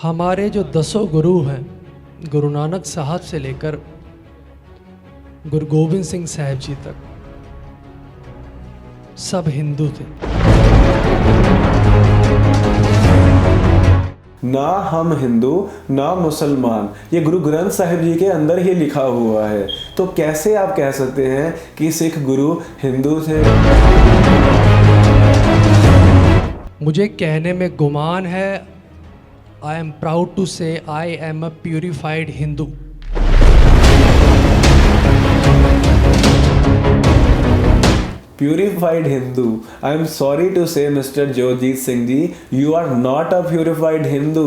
हमारे जो 10 गुरु हैं, गुरु नानक साहब से लेकर गुरु गोविंद सिंह साहब जी तक, सब हिंदू थे। ना हम हिंदू ना मुसलमान, ये गुरु ग्रंथ साहिब जी के अंदर ही लिखा हुआ है। तो कैसे आप कह सकते हैं कि सिख गुरु हिंदू थे? मुझे कहने में गुमान है, आई एम प्राउड टू से I am a purified Hindu. Purified Hindu. I am sorry to say, Mr. Jojit Singh ji, you are not a purified Hindu.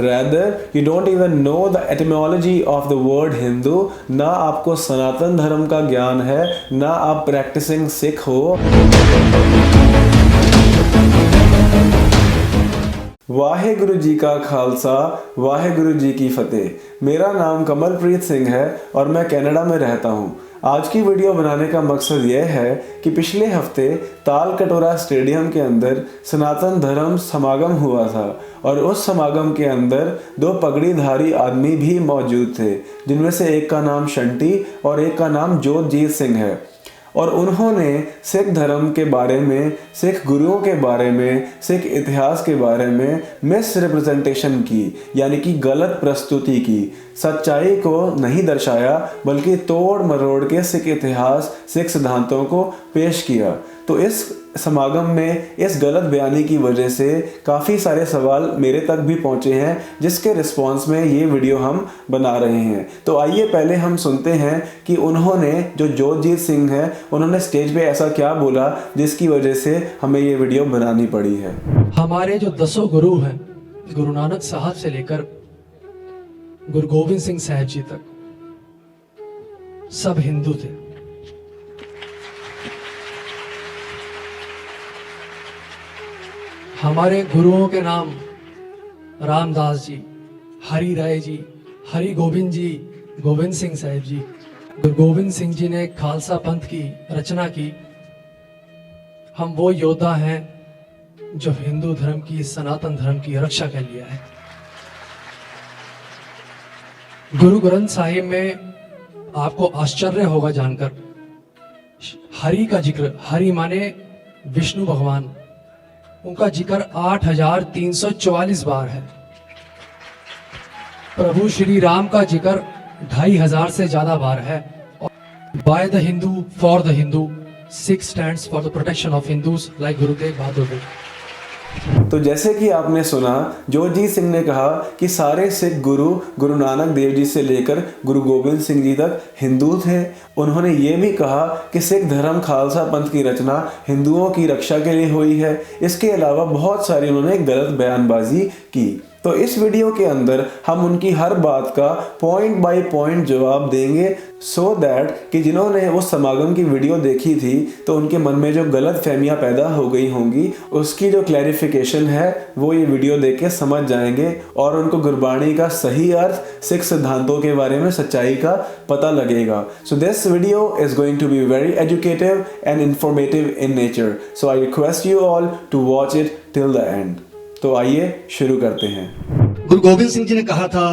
Rather, you don't even know the etymology of the word Hindu. ना आपको सनातन धर्म का ज्ञान है, ना आप practicing Sikh हो। वाहेगुरु जी का खालसा, वाहेगुरु जी की फतेह। मेरा नाम कमलप्रीत सिंह है और मैं कनाडा में रहता हूँ। आज की वीडियो बनाने का मकसद यह है कि पिछले हफ्ते ताल कटोरा स्टेडियम के अंदर सनातन धर्म समागम हुआ था और उस समागम के अंदर 2 पगड़ीधारी आदमी भी मौजूद थे, जिनमें से एक का नाम शंटी और एक का नाम जोतजीत सिंह है। और उन्होंने सिख धर्म के बारे में, सिख गुरुओं के बारे में, सिख इतिहास के बारे में मिस रिप्रेजेंटेशन की, यानी कि गलत प्रस्तुति की। सच्चाई को नहीं दर्शाया बल्कि तोड़ मरोड़ के सिख इतिहास, सिख सिद्धांतों को पेश किया। तो इस समागम में इस गलत बयानी की वजह से काफ़ी सारे सवाल मेरे तक भी पहुँचे हैं, जिसके रिस्पॉन्स में ये वीडियो हम बना रहे हैं। तो आइए पहले हम सुनते हैं कि उन्होंने, जो जोतजीत सिंह हैं, उन्होंने स्टेज पे ऐसा क्या बोला जिसकी वजह से हमें ये वीडियो बनानी पड़ी है। हमारे जो 10 गुरु हैं, गुरु नानक साहब से लेकर गुरु गोविंद सिंह साहब जी तक, सब हिंदू थे। हमारे गुरुओं के नाम रामदास जी, हरि राय जी, हरि गोविंद जी, गोविंद सिंह साहब जी। गुरु गोविंद सिंह जी ने खालसा पंथ की रचना की। हम वो योद्धा हैं जो हिंदू धर्म की, सनातन धर्म की रक्षा कर लिया है। गुरु ग्रंथ साहिब में आपको आश्चर्य होगा जानकर, हरि का जिक्र, हरि माने विष्णु भगवान, उनका जिक्र 8344 बार है। प्रभु श्री राम का जिक्र 2500 से ज्यादा बार है। By the Hindu, for the Hindu, Sikh stands for the protection of Hindus like गुरुदेव बहादुर। तो जैसे कि आपने सुना, जोतजीत सिंह ने कहा कि सारे सिख गुरु, गुरु नानक देव जी से लेकर गुरु गोविंद सिंह जी तक हिंदू थे। उन्होंने ये भी कहा कि सिख धर्म खालसा पंथ की रचना हिंदुओं की रक्षा के लिए हुई है। इसके अलावा बहुत सारी उन्होंने गलत बयानबाजी की। तो इस वीडियो के अंदर हम उनकी हर बात का पॉइंट बाय पॉइंट जवाब देंगे, सो दैट कि जिन्होंने उस समागम की वीडियो देखी थी तो उनके मन में जो गलत फहमियाँ पैदा हो गई होंगी, उसकी जो क्लैरिफिकेशन है वो ये वीडियो देख के समझ जाएंगे और उनको गुरबाणी का सही अर्थ, सिख सिद्धांतों के बारे में सच्चाई का पता लगेगा। So this video is going to be very educative and informative in nature, so I request you all to watch it till the end. तो आइए शुरू करते हैं। गुरु गोविंद सिंह जी ने कहा था,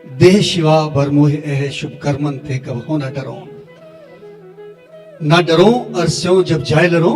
देह शिवा बर मोह एह शुभ कर्मन थे कब हो ना डरो, ना डरो और स्यों जब जाए लरो,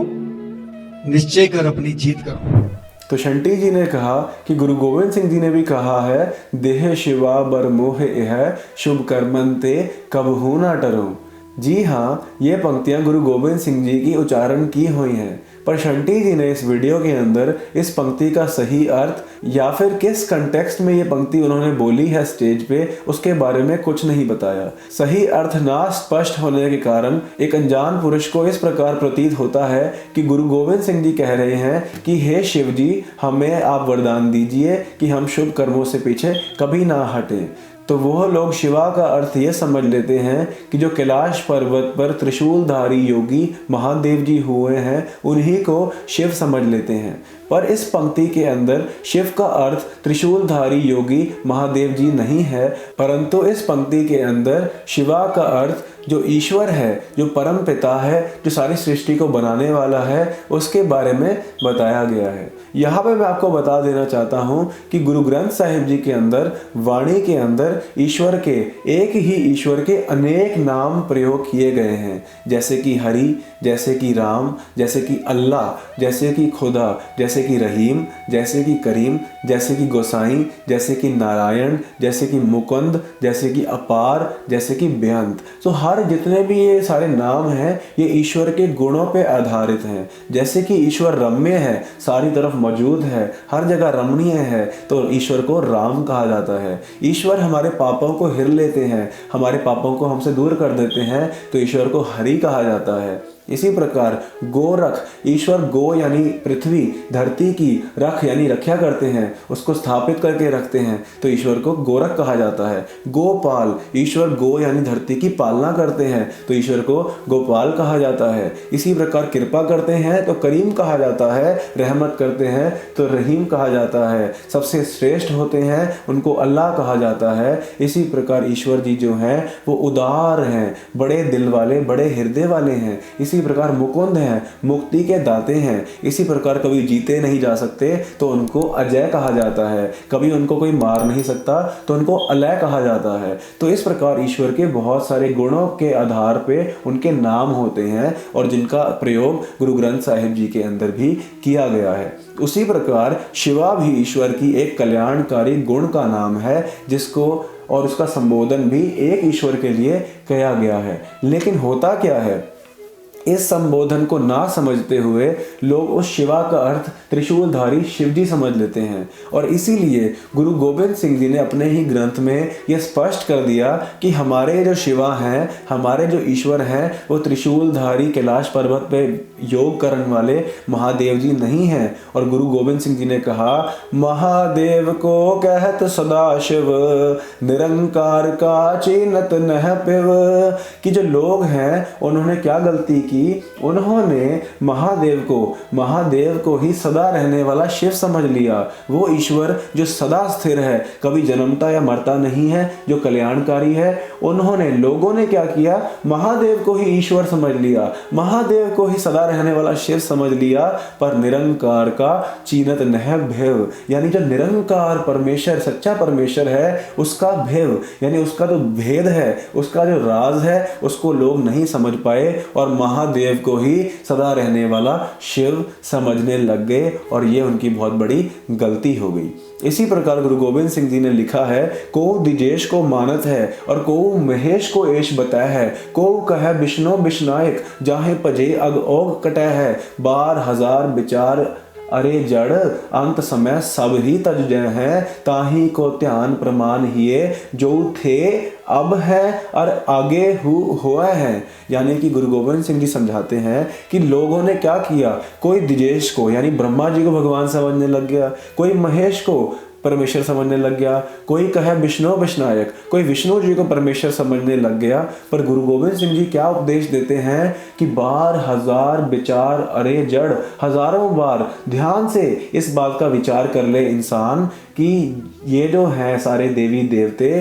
निश्चय कर अपनी जीत करो। तो शंटी जी ने कहा कि गुरु गोविंद सिंह जी ने भी कहा है, देह शिवा बर मोह एह शुभ कर्मन थे कब हो ना डरो। जी हाँ, ये पंक्तियां गुरु गोविंद सिंह जी की उच्चारण की हुई हैं, पर शंटी जी ने इस वीडियो के अंदर इस पंक्ति का सही अर्थ या फिर किस कंटेक्स्ट में ये पंक्ति उन्होंने बोली है स्टेज पे, उसके बारे में कुछ नहीं बताया। सही अर्थ ना स्पष्ट होने के कारण एक अनजान पुरुष को इस प्रकार प्रतीत होता है कि गुरु गोविंद सिंह जी कह रहे हैं कि हे शिव जी, हमें आप वरदान दीजिए कि हम शुभ कर्मों से पीछे कभी ना हटें। तो वह लोग शिवा का अर्थ ये समझ लेते हैं कि जो कैलाश पर्वत पर त्रिशूलधारी योगी महादेव जी हुए हैं, उन्हीं को शिव समझ लेते हैं। पर इस पंक्ति के अंदर शिव का अर्थ त्रिशूलधारी योगी महादेव जी नहीं है, परंतु इस पंक्ति के अंदर शिवा का अर्थ जो ईश्वर है, जो परम पिता है, जो सारी सृष्टि को बनाने वाला है, उसके बारे में बताया गया है। यहाँ पे मैं आपको बता देना चाहता हूँ कि गुरु ग्रंथ साहिब जी के अंदर, वाणी के अंदर ईश्वर के, एक ही ईश्वर के अनेक नाम प्रयोग किए गए हैं, जैसे कि हरि, जैसे कि राम, जैसे कि अल्लाह, जैसे कि खुदा, जैसे कि रहीम, जैसे कि करीम, जैसे कि गोसाई, जैसे कि नारायण, जैसे कि मुकुंद, जैसे कि अपार, जैसे कि बेअंत। तो हर जितने भी ये सारे नाम हैं ये ईश्वर के गुणों पे आधारित हैं। जैसे कि ईश्वर रम्य है, सारी तरफ मौजूद है, हर जगह रमणीय है, तो ईश्वर को राम कहा जाता है। ईश्वर हमारे पापों को हिर लेते हैं, हमारे पापों को हमसे दूर कर देते हैं, तो ईश्वर को हरि कहा जाता है। इसी प्रकार गोरख, ईश्वर गो यानी पृथ्वी, धरती की रख यानी रक्षा करते हैं, उसको स्थापित करके रखते हैं, तो ईश्वर को गोरख कहा जाता है। गोपाल, ईश्वर गो यानी धरती की पालना करते हैं, तो ईश्वर को गोपाल कहा जाता है। इसी प्रकार कृपा करते हैं तो करीम कहा जाता है, रहमत करते हैं तो रहीम कहा जाता है, सबसे श्रेष्ठ होते हैं उनको अल्लाह कहा जाता है। इसी प्रकार ईश्वर जी जो हैं वो उदार हैं, बड़े दिल वाले, बड़े हृदय वाले हैं। इसी प्रकार मुकुंद हैं, मुक्ति के दाते हैं। इसी प्रकार कभी जीते नहीं जा सकते तो उनको अजय कहा जाता है, कभी उनको कोई मार नहीं सकता तो उनको अलय कहा जाता है। तो इस प्रकार ईश्वर के बहुत सारे गुणों के आधार पे उनके नाम होते हैं और जिनका प्रयोग गुरु ग्रंथ साहिब जी के अंदर भी किया गया है। उसी प्रकार शिवा भी ईश्वर की एक कल्याणकारी गुण का नाम है, जिसको और उसका संबोधन भी एक ईश्वर के लिए किया गया है। लेकिन होता क्या है, इस संबोधन को ना समझते हुए लोग उस शिवा का अर्थ त्रिशूलधारी शिवजी समझ लेते हैं, और इसीलिए गुरु गोविंद सिंह जी ने अपने ही ग्रंथ में यह स्पष्ट कर दिया कि हमारे जो शिवा हैं, हमारे जो ईश्वर हैं, वो त्रिशूलधारी कैलाश पर्वत पे योग करने वाले महादेव जी नहीं हैं। और गुरु गोविंद सिंह जी ने कहा, महादेव को कहत सदाशिव, निरंकार का चिन्हत नह पिव। कि जो लोग हैं उन्होंने क्या गलती की, उन्होंने महादेव को ही सदा रहने वाला शिव समझ लिया। वो ईश्वर जो सदा स्थिर है, कभी जन्मता या मरता नहीं है, जो कल्याणकारी है। उन्होंने, लोगों ने क्या किया, महादेव को ही ईश्वर समझ लिया, महादेव को ही सदा रहने वाला शिव समझ लिया, पर निरंकार का चीनत नह भेव, यानी जो निरंकार परमेश्वर, सच्चा परमेश्वर है, उसका भेव यानी उसका जो भेद है, उसका जो राज है, उसको लोग नहीं समझ पाए और महादेव को ही सदा रहने वाला शिव समझने लग गए, और ये उनकी बहुत बड़ी गलती हो गई। इसी प्रकार गुरु गोविंद सिंह जी ने लिखा है, को दिजेश को मानत है और को महेश को एश बताया है, को कह विष्णु विष्णायक जाहे पजे अग ओग कटै है, 12,000 विचार अरे जड़ अंत समय सब ही तज जय हैं, ताही को ध्यान प्रमाण हिए जो थे अब है और आगे हुआ है। यानी कि गुरु गोविंद सिंह जी समझाते हैं कि लोगों ने क्या किया, कोई दिजेश को यानी ब्रह्मा जी को भगवान समझने लग गया, कोई महेश को परमेश्वर समझने लग गया, कोई कहे विष्णु विष्णायक, कोई विष्णु जी को परमेश्वर समझने लग गया। पर गुरु गोविंद सिंह जी क्या उपदेश देते हैं कि 12,000 विचार अरे जड़, हजारों बार ध्यान से इस बात का विचार कर ले इंसान कि ये जो हैं सारे देवी देवते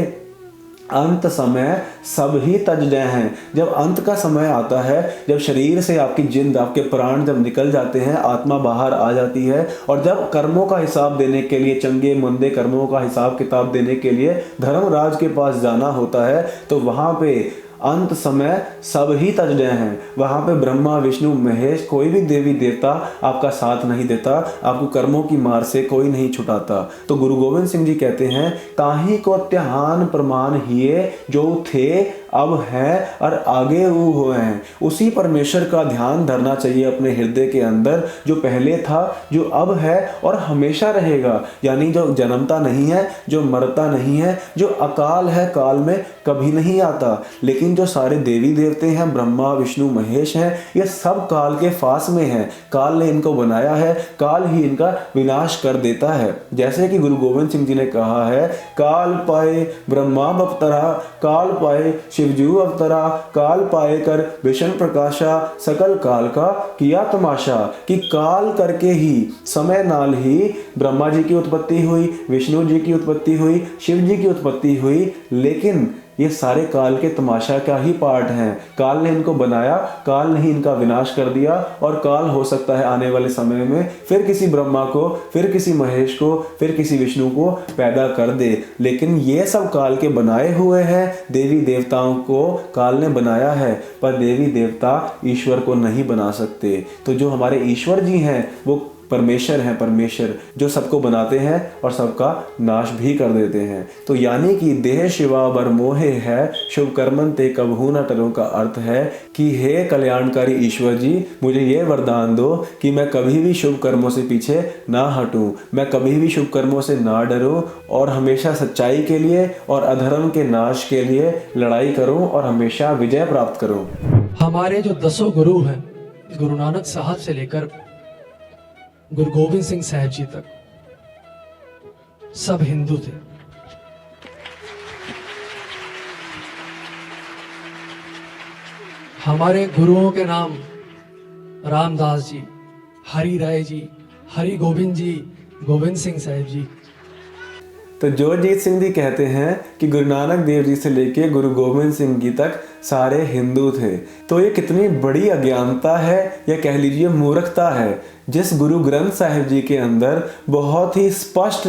अंत समय सब ही तज गए हैं। जब अंत का समय आता है, जब शरीर से आपकी जिंद, आपके प्राण जब निकल जाते हैं, आत्मा बाहर आ जाती है, और जब कर्मों का हिसाब देने के लिए, चंगे मंदे कर्मों का हिसाब किताब देने के लिए धर्मराज के पास जाना होता है, तो वहां पे अंत समय सब ही तज गए हैं। वहां पे ब्रह्मा विष्णु महेश, कोई भी देवी देवता आपका साथ नहीं देता, आपको कर्मों की मार से कोई नहीं छुटाता। तो गुरु गोविंद सिंह जी कहते हैं, ताही को त्यान प्रमाण हिए जो थे अब हैं और आगे वो हुए हैं। उसी परमेश्वर का ध्यान धरना चाहिए अपने हृदय के अंदर, जो पहले था, जो अब है और हमेशा रहेगा। यानी जो जन्मता नहीं है, जो मरता नहीं है, जो अकाल है, काल में कभी नहीं आता। लेकिन जो सारे देवी देवते हैं, ब्रह्मा विष्णु महेश हैं, ये सब काल के फास में हैं। काल ने इनको बनाया है, काल ही इनका विनाश कर देता है। जैसे कि गुरु गोविंद सिंह जी ने कहा है, काल पाए ब्रह्मा अवतरा, काल पाए शिवजू अवतरा, काल पाए कर विष्णु प्रकाशा, सकल काल का किया तमाशा। कि काल करके ही, समय नाल ही ब्रह्मा जी की उत्पत्ति हुई, विष्णु जी की उत्पत्ति हुई, शिव जी की उत्पत्ति हुई, लेकिन ये सारे काल के तमाशा का ही पार्ट हैं। काल ने इनको बनाया, काल ने ही इनका विनाश कर दिया, और काल हो सकता है आने वाले समय में फिर किसी ब्रह्मा को, फिर किसी महेश को, फिर किसी विष्णु को पैदा कर दे। लेकिन ये सब काल के बनाए हुए हैं, देवी देवताओं को काल ने बनाया है, पर देवी देवता ईश्वर को नहीं बना सकते। तो जो हमारे ईश्वर जी हैं वो परमेश्वर हैं, परमेश्वर जो सबको बनाते हैं और सबका नाश भी कर देते हैं। तो यानी कि देह शिवा बर मोहे है, शुभ कर्मन ते कबहू न टरों का अर्थ है कि हे कल्याणकारी ईश्वर जी, मुझे ये वरदान दो कि मैं कभी भी शुभ कर्मों से पीछे ना हटूं, मैं कभी भी शुभ कर्मों से ना डरूं, और हमेशा सच्चाई के लिए और अधर्म के नाश के लिए लड़ाई करूं और हमेशा विजय प्राप्त करूं। हमारे जो 10 गुरु हैं, गुरु नानक साहब से लेकर गुरु गोविंद सिंह साहब जी तक, सब हिंदू थे। हमारे गुरुओं के नाम रामदास जी, हरि राय जी, हरि गोविंद जी, गोविंद सिंह साहब जी। तो जोरजीत सिंह जी कहते हैं कि गुरु नानक देव जी से लेके गुरु गोविंद सिंह जी तक सारे हिंदू थे। तो ये कितनी बड़ी अज्ञानता है, या कह लीजिए मूर्खता है, जिस गुरु ग्रंथ साहिब जी के अंदर बहुत ही स्पष्ट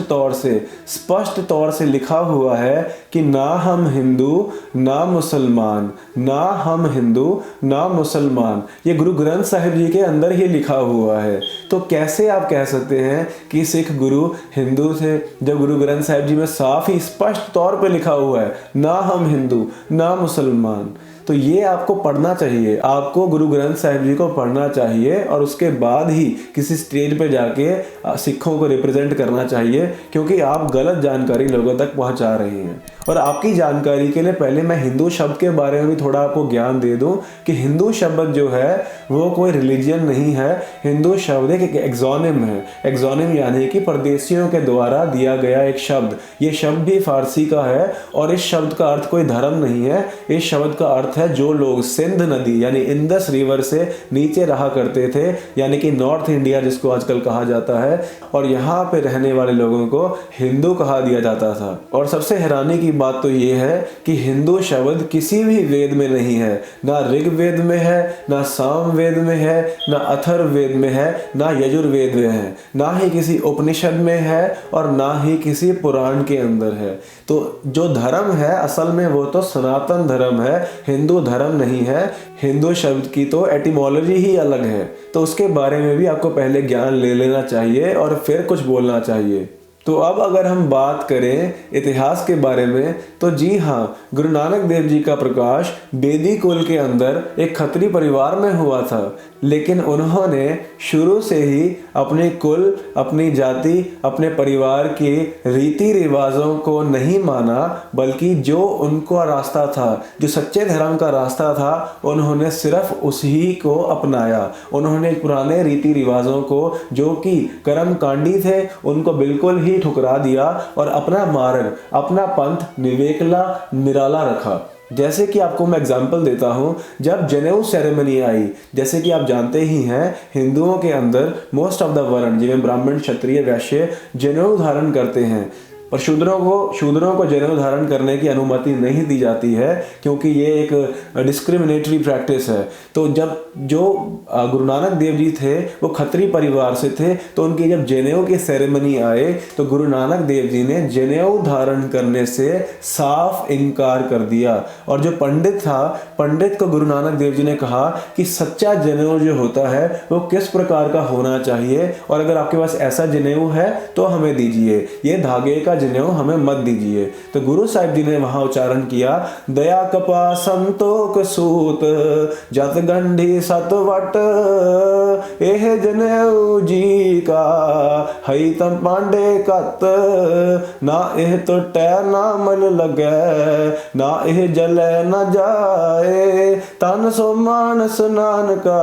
तौर से लिखा हुआ है कि ना हम हिंदू ना मुसलमान, ना हम हिंदू ना मुसलमान। ये गुरु ग्रंथ साहिब जी के अंदर ही लिखा हुआ है। तो कैसे आप कह सकते हैं कि सिख गुरु हिंदू थे, जब गुरु ग्रंथ साहिब जी में साफ ही स्पष्ट तौर पे लिखा हुआ है ना हम हिंदू ना मुसलमान। तो ये आपको पढ़ना चाहिए, आपको गुरु ग्रंथ साहिब जी को पढ़ना चाहिए, और उसके बाद ही किसी स्टेज पे जाके सिखों को रिप्रेजेंट करना चाहिए, क्योंकि आप गलत जानकारी लोगों तक पहुंचा रहे हैं। और आपकी जानकारी के लिए पहले मैं हिंदू शब्द के बारे में भी थोड़ा आपको ज्ञान दे दूं कि हिंदू शब्द जो है वो कोई रिलीजियन नहीं है। हिंदू शब्द एक एक्सोनिम है। एक्सोनिम यानी कि परदेशियों के द्वारा दिया गया एक शब्द। ये शब्द भी फारसी का है, और इस शब्द का अर्थ कोई धर्म नहीं है। इस शब्द का अर्थ है जो लोग सिंध नदी यानी इंडस रिवर से नीचे रहा करते थे, यानी कि नॉर्थ इंडिया जिसको आजकल कहा जाता है, और यहाँ पे रहने वाले लोगों को हिंदू कहा दिया जाता था। और सबसे हैरानी की बात तो ये है कि हिंदू शब्द किसी भी वेद में नहीं है, ना ऋग्वेद में है, ना सामवेद में है, ना अथर्ववेद में है, ना यजुर्वेद में है, ना ही किसी उपनिषद में है, और ना ही किसी पुराण के अंदर है। तो जो धर्म है असल में वो तो सनातन धर्म है, हिंदू धर्म नहीं है। हिंदू शब्द की तो एटिमोलॉजी ही अलग है। तो उसके बारे में भी आपको पहले ज्ञान ले लेना चाहिए और फिर कुछ बोलना चाहिए। तो अब अगर हम बात करें इतिहास के बारे में, तो जी हाँ, गुरु नानक देव जी का प्रकाश बेदी कुल के अंदर एक खत्री परिवार में हुआ था, लेकिन उन्होंने शुरू से ही अपने कुल, अपनी जाति, अपने परिवार के रीति रिवाजों को नहीं माना, बल्कि जो उनका रास्ता था, जो सच्चे धर्म का रास्ता था, उन्होंने सिर्फ उसी को अपनाया। उन्होंने पुराने रीति रिवाजों को जो कि कर्मकांडी थे उनको बिल्कुल ही ठुकरा दिया और अपना मार्ग, अपना पंथ निवेकला निराला रखा। जैसे कि आपको मैं एग्जांपल देता हूँ, जब जनेऊ सेरेमनी आई, जैसे कि आप जानते ही हैं हिंदुओं के अंदर मोस्ट ऑफ द वर्ण जिनमें ब्राह्मण, क्षत्रिय, वैश्य जनेऊ धारण करते हैं, पर शूद्रों को जनेऊ धारण करने की अनुमति नहीं दी जाती है, क्योंकि ये एक डिस्क्रिमिनेटरी प्रैक्टिस है। तो जब जो गुरु नानक देव जी थे वो खत्री परिवार से थे, तो उनकी जब जनेऊ की सेरेमनी आए तो गुरु नानक देव जी ने जनेऊ धारण करने से साफ इनकार कर दिया। और जो पंडित था, पंडित को गुरु नानक देव जी ने कहा कि सच्चा जनेऊ जो होता है वो किस प्रकार का होना चाहिए, और अगर आपके पास ऐसा जनेऊ है तो हमें दीजिए, ये धागे का जनेऊ हमें मत दीजिए। तो गुरु साहिब जी ने वहां उच्चारण किया, दया कपा संतोख सूत जत गंढी सतवट, एह जनेऊ जी का हई तम पांडे कत, ना एह तो टै ना मल लगे, ना एह जले न जाए, तन सो मानस नानका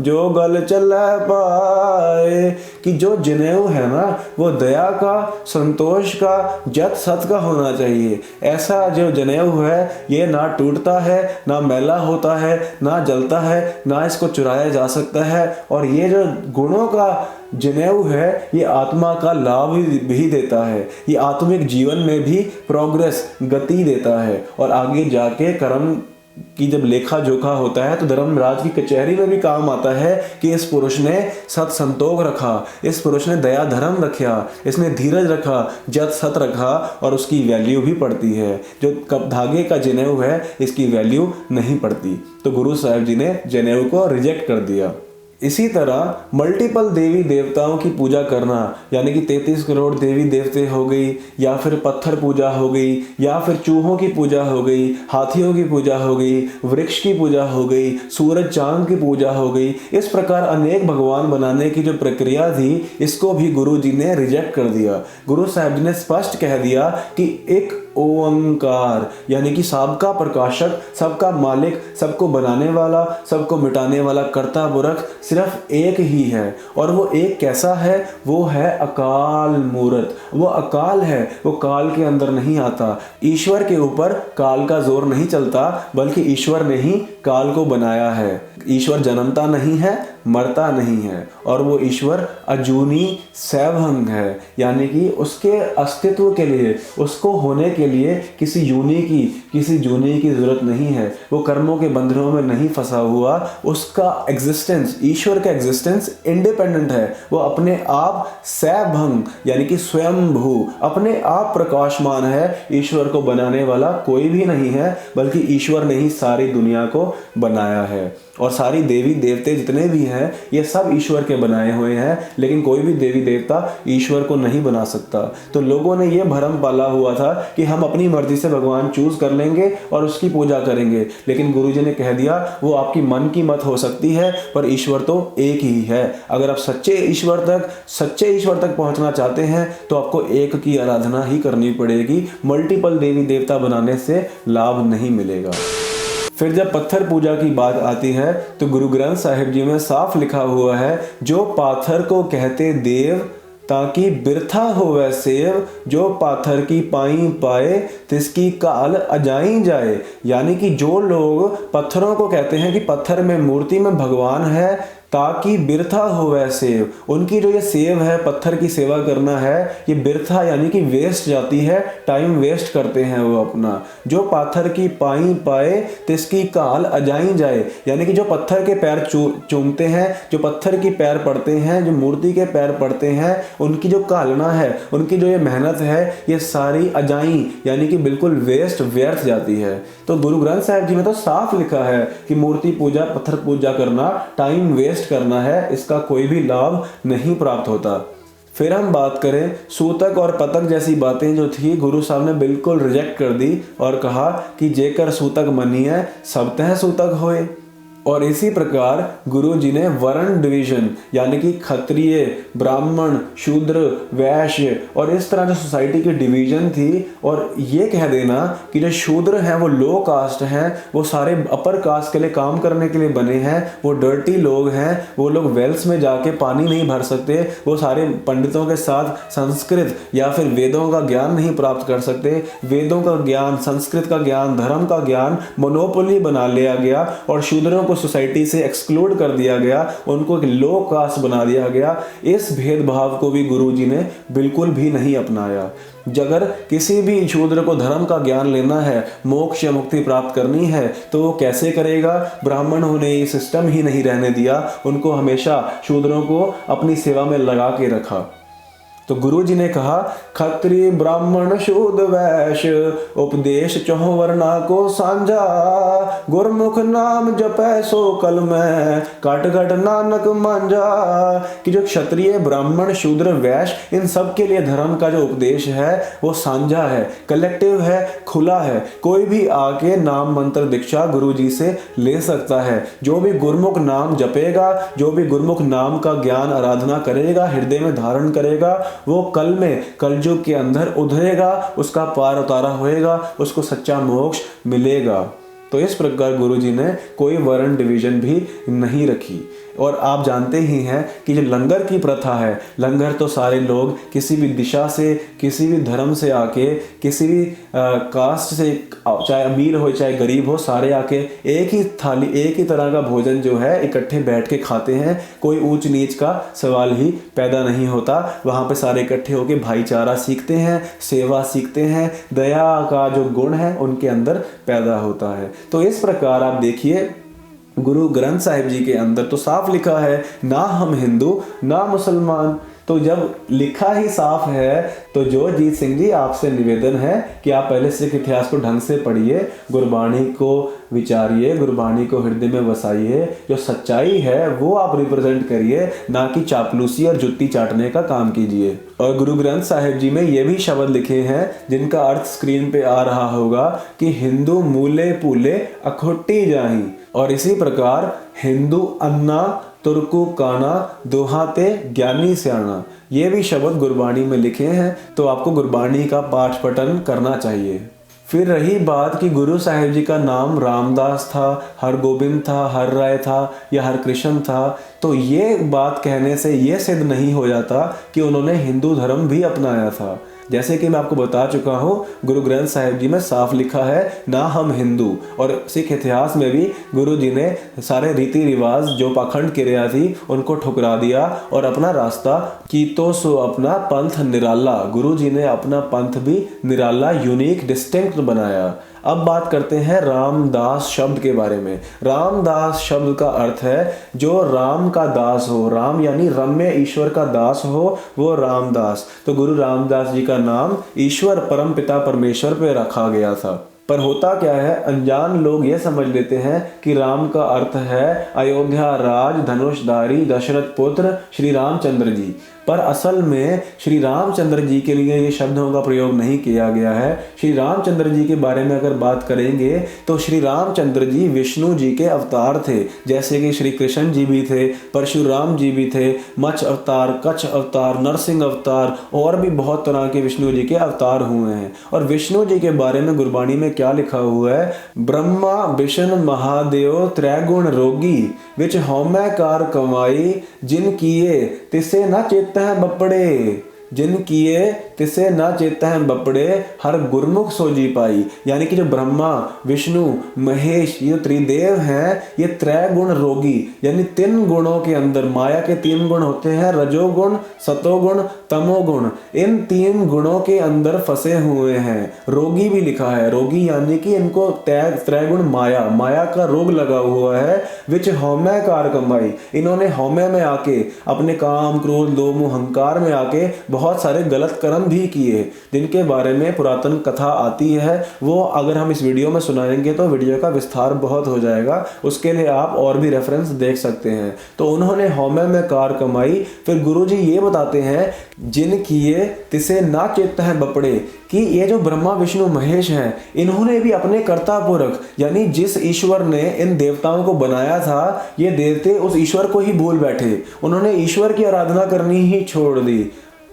जो गल चले पाए। कि जो जनेऊ है ना वो दया का, संतोष पुरुष का जत सत का होना चाहिए। ऐसा जो जनेऊ है ये ना टूटता है, ना मैला होता है, ना जलता है, ना इसको चुराया जा सकता है। और ये जो गुणों का जनेऊ है ये आत्मा का लाभ भी देता है, ये आत्मिक जीवन में भी प्रोग्रेस गति देता है। और आगे जाके कर्म की जब लेखा जोखा होता है तो धर्मराज की कचहरी में भी काम आता है कि इस पुरुष ने सत संतोष रखा, इस पुरुष ने दया धर्म रखा, इसने धीरज रखा, जत सत रखा, और उसकी वैल्यू भी पड़ती है। जो कब धागे का जनेऊ है इसकी वैल्यू नहीं पड़ती। तो गुरु साहिब जी ने जनेऊ को रिजेक्ट कर दिया। इसी तरह मल्टीपल देवी देवताओं की पूजा करना, यानी कि 33 करोड़ देवी देवते हो गई, या फिर पत्थर पूजा हो गई, या फिर चूहों की पूजा हो गई, हाथियों की पूजा हो गई, वृक्ष की पूजा हो गई, सूरज चांद की पूजा हो गई। इस प्रकार अनेक भगवान बनाने की जो प्रक्रिया थी इसको भी गुरु जी ने रिजेक्ट कर दिया। गुरु साहब जी ने स्पष्ट कह दिया कि एक ओंकार, यानी कि सबका प्रकाशक, सबका मालिक, सबको बनाने वाला, सबको मिटाने वाला कर्ता पुरख सिर्फ एक ही है। और वो एक कैसा है? वो है अकाल मूर्त। वो अकाल है, वो काल के अंदर नहीं आता। ईश्वर के ऊपर काल का जोर नहीं चलता, बल्कि ईश्वर ने ही काल को बनाया है। ईश्वर जन्मता नहीं है, मरता नहीं है, और वो ईश्वर अजूनी सैभंग है, यानी कि उसके अस्तित्व के लिए, उसको होने के लिए किसी जूनी की जरूरत नहीं है। वो कर्मों के बंधनों में नहीं फंसा हुआ। उसका एग्जिस्टेंस, ईश्वर का एग्जिस्टेंस इंडिपेंडेंट है। वो अपने आप सैभंग, यानी कि स्वयंभू, अपने आप प्रकाशमान है। ईश्वर को बनाने वाला कोई भी नहीं है, बल्कि ईश्वर ने ही सारी दुनिया को बनाया है। और सारी देवी देवते जितने भी हैं ये सब ईश्वर के बनाए हुए हैं, लेकिन कोई भी देवी देवता ईश्वर को नहीं बना सकता। तो लोगों ने ये भरम पाला हुआ था कि हम अपनी मर्जी से भगवान चूज कर लेंगे और उसकी पूजा करेंगे। लेकिन गुरुजी ने कह दिया वो आपकी मन की मत हो सकती है, पर ईश्वर तो एक ही है। अगर आप सच्चे ईश्वर तक पहुंचना चाहते हैं तो आपको एक की आराधना ही करनी पड़ेगी। मल्टीपल देवी देवता बनाने से लाभ नहीं मिलेगा। फिर जब पत्थर पूजा की बात आती है तो गुरु ग्रंथ साहिब जी में साफ लिखा हुआ है, जो पाथर को कहते देव ताकि बिरथा होवे सेव, जो पाथर की पाई पाए तिसकी काल अजाई जाए। यानी कि जो लोग पत्थरों को कहते हैं कि पत्थर में मूर्ति में भगवान है ताकि बिरथा हो वह सेव, उनकी जो ये सेव है, पत्थर की सेवा करना है, ये बिरथा यानी कि वेस्ट जाती है, टाइम वेस्ट करते हैं वो अपना। जो पाथर की पाई पाए तिसकी काल अजाई जाए, यानी कि जो पत्थर के पैर चूमते हैं, जो पत्थर की पैर पड़ते हैं, जो मूर्ति के पैर पड़ते हैं, उनकी जो कालना है, उनकी जो ये मेहनत है, ये सारी अजाई यानी कि बिल्कुल वेस्ट व्यर्थ जाती है। तो गुरु ग्रंथ साहिब जी में तो साफ लिखा है कि मूर्ति पूजा, पत्थर पूजा करना टाइम वेस्ट करना है, इसका कोई भी लाभ नहीं प्राप्त होता। फिर हम बात करें सूतक और पतक जैसी बातें जो थी, गुरु साहब ने बिल्कुल रिजेक्ट कर दी और कहा कि जेकर सूतक मनिए सब तह सूतक होए। और इसी प्रकार गुरु जी ने वर्ण डिवीजन यानी कि क्षत्रिय, ब्राह्मण, शूद्र, वैश्य और इस तरह जो सोसाइटी की डिवीजन थी, और ये कह देना कि जो शूद्र हैं वो लो कास्ट हैं, वो सारे अपर कास्ट के लिए काम करने के लिए बने हैं, वो डर्टी लोग हैं, वो लोग वेल्स में जाके पानी नहीं भर सकते, वो सारे पंडितों के साथ संस्कृत या फिर वेदों का ज्ञान नहीं प्राप्त कर सकते। वेदों का ज्ञान, संस्कृत का ज्ञान, धर्म का ज्ञान मोनोपोली बना लिया गया और शूद्रों को सोसाइटी से एक्सक्लूड कर दिया गया, उनको एक लो कास्ट बना दिया गया। इस भेदभाव को भी गुरुजी ने बिल्कुल भी नहीं अपनाया। अगर किसी भी शूद्र को धर्म का ज्ञान लेना है, मोक्ष या मुक्ति प्राप्त करनी है, तो वो कैसे करेगा? ब्राह्मणों ने ये सिस्टम ही नहीं रहने दिया, उनको हमेशा शूद्रों को अपनी सेवा में लगा के रखा। तो गुरु जी ने कहा, क्षत्रिय ब्राह्मण शूद्र वैश्य उपदेश चौह वर्णा को सांझा, गुरमुख नाम जपै सो कल में काट काट नानक मांझा। कि जो क्षत्रिय, ब्राह्मण, शूद्र, वैश्य, इन सब के लिए धर्म का जो उपदेश है वो सांझा है, कलेक्टिव है, खुला है। कोई भी आके नाम मंत्र दीक्षा गुरु जी से ले सकता है। जो भी गुरमुख नाम जपेगा, जो भी गुरमुख नाम का ज्ञान आराधना करेगा, हृदय में धारण करेगा, वो कल में कलयुग के अंदर उधरेगा, उसका पार उतारा होएगा, उसको सच्चा मोक्ष मिलेगा। तो इस प्रकार गुरु जी ने कोई वर्ण डिवीजन भी नहीं रखी। और आप जानते ही हैं कि जो लंगर की प्रथा है, लंगर तो सारे लोग किसी भी दिशा से, किसी भी धर्म से आके, किसी भी कास्ट से, चाहे अमीर हो चाहे गरीब हो, सारे आके एक ही थाली, एक ही तरह का भोजन जो है इकट्ठे बैठ के खाते हैं। कोई ऊंच नीच का सवाल ही पैदा नहीं होता। वहाँ पे सारे इकट्ठे होके भाईचारा सीखते हैं, सेवा सीखते हैं, दया का जो गुण है उनके अंदर पैदा होता है। तो इस प्रकार आप देखिए गुरु ग्रंथ साहिब जी के अंदर तो साफ लिखा है, ना हम हिंदू ना मुसलमान। तो जब लिखा ही साफ है तो जोरजीत सिंह जी आपसे निवेदन है कि आप पहले सिख इतिहास को ढंग से पढ़िए, गुरबाणी को विचारिए, गुरबाणी को हृदय में बसाइए, जो सच्चाई है वो आप रिप्रेजेंट करिए, ना कि चापलूसी और जुत्ती चाटने का काम कीजिए। और गुरु ग्रंथ साहिब जी में ये भी शब्द लिखे हैं जिनका अर्थ स्क्रीन पे आ रहा होगा कि हिंदू मूले पूले अखोटी जाही, और इसी प्रकार हिंदू अन्ना तुर्कु काना दोहाते ज्ञानी स्याना, ये भी शब्द गुरबाणी में लिखे हैं। तो आपको गुरबाणी का पाठ पठन करना चाहिए। फिर रही बात कि गुरु साहिब जी का नाम रामदास था, हरगोबिंद था, हर राय था या हरकृष्ण था, तो ये बात कहने से ये सिद्ध नहीं हो जाता कि उन्होंने हिंदू धर्म भी अपनाया था। जैसे कि मैं आपको बता चुका हूँ, गुरु ग्रंथ साहिब जी में साफ लिखा है ना हम हिंदू, और सिख इतिहास में भी गुरु जी ने सारे रीति रिवाज जो पाखंड क्रिया थी उनको ठुकरा दिया और अपना रास्ता की तो सो अपना पंथ निराला, गुरु जी ने अपना पंथ भी निराला, यूनिक, डिस्टिंक्ट बनाया। अब बात करते हैं रामदास शब्द के बारे में। रामदास शब्द का अर्थ है जो राम का दास हो, राम यानी रम्य ईश्वर का दास हो, वो रामदास। तो गुरु रामदास जी का नाम ईश्वर परम पिता परमेश्वर पे रखा गया था। पर होता क्या है, अनजान लोग ये समझ लेते हैं कि राम का अर्थ है अयोध्या राज धनुषधारी दशरथ पुत्र श्री रामचंद्र जी, पर असल में श्री रामचंद्र जी के लिए ये शब्दों का प्रयोग नहीं किया गया है। श्री रामचंद्र जी के बारे में अगर बात करेंगे तो श्री रामचंद्र जी विष्णु जी के अवतार थे, जैसे कि श्री कृष्ण जी भी थे, परशुराम जी भी थे, मत्स्य अवतार, कच्छ अवतार, नरसिंह अवतार, और भी बहुत तरह के विष्णु जी के अवतार हुए हैं। और विष्णु जी के बारे में गुरबाणी में क्या लिखा हुआ है, ब्रह्मा विष्णु महादेव त्रैगुण रोगी, विच हौमै कार कमाई, जिन किए तिसे न चेत हैं बपड़े, जिन किए तिसे ना चेता है बपड़े, हर गुरमुख सोजी पाई। यानी कि जो ब्रह्मा विष्णु महेश ये त्रिदेव हैं, ये त्रय गुण रोगी, यानी 3 गुणों के अंदर, माया के 3 गुण होते हैं, रजोगुण, सतोगुण, तमोगुण, इन 3 गुणों के अंदर फंसे हुए हैं। रोगी भी लिखा है, रोगी यानी कि इनको त्रय गुण माया का रोग लगा हुआ है। विच हौमै कार कमाई, इन्होंने हौमै में आके, अपने काम क्रोध लोभ अहंकार में आके बहुत सारे गलत कर्म भी किए, जिनके बारे में पुरातन कथा आती है। वो अगर हम इस वीडियो में सुनाएंगे तो वीडियो का विस्तार बहुत हो जाएगा, उसके लिए आप और भी रेफरेंस देख सकते हैं। तो उन्होंने हौमै में कार कमाई। फिर गुरुजी ये बताते हैं, जिन किए तिसे ना चेत है बपड़े, कि ये जो ब्रह्मा विष्णु महेश हैं, इन्होंने भी अपने कर्ता पुरख, यानी जिस ईश्वर ने इन देवताओं को बनाया था, ये देवते उस ईश्वर को ही भूल बैठे, उन्होंने ईश्वर की आराधना करनी ही छोड़ दी।